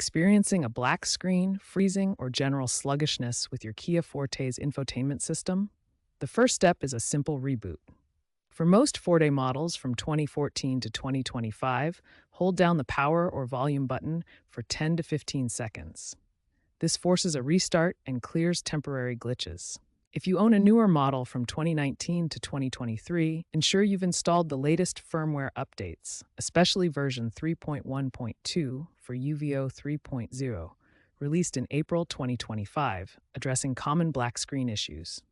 Experiencing a black screen, freezing, or general sluggishness with your Kia Forte's infotainment system? The first step is a simple reboot. For most Forte models from 2014 to 2025, hold down the power or volume button for 10 to 15 seconds. This forces a restart and clears temporary glitches. If you own a newer model from 2019 to 2023, ensure you've installed the latest firmware updates, especially version 3.1.2 for UVO 3.0, released in April 2025, addressing common black screen issues.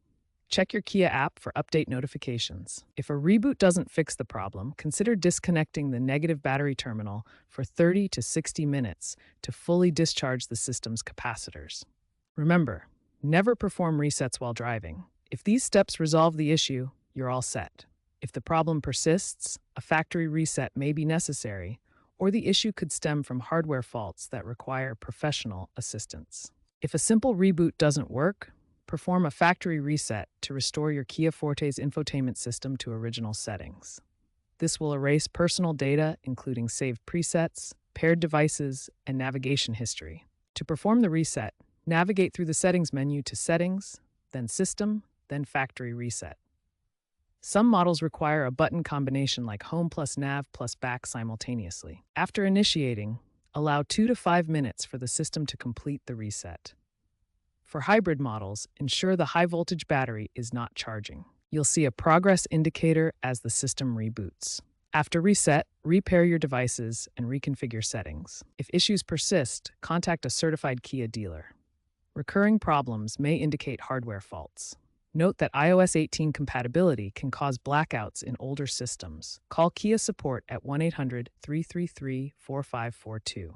Check your Kia app for update notifications. If a reboot doesn't fix the problem, consider disconnecting the negative battery terminal for 30 to 60 minutes to fully discharge the system's capacitors. Remember, never perform resets while driving. If these steps resolve the issue, you're all set. If the problem persists, a factory reset may be necessary, or the issue could stem from hardware faults that require professional assistance. If a simple reboot doesn't work, perform a factory reset to restore your Kia Forte's infotainment system to original settings. This will erase personal data, including saved presets, paired devices, and navigation history. To perform the reset, navigate through the Settings menu to Settings, then System, then Factory Reset. Some models require a button combination like Home plus Nav plus Back simultaneously. After initiating, allow 2 to 5 minutes for the system to complete the reset. For hybrid models, ensure the high-voltage battery is not charging. You'll see a progress indicator as the system reboots. After reset, repair your devices and reconfigure settings. If issues persist, contact a certified Kia dealer. Recurring problems may indicate hardware faults. Note that iOS 18 compatibility can cause blackouts in older systems. Call Kia support at 1-800-333-4542.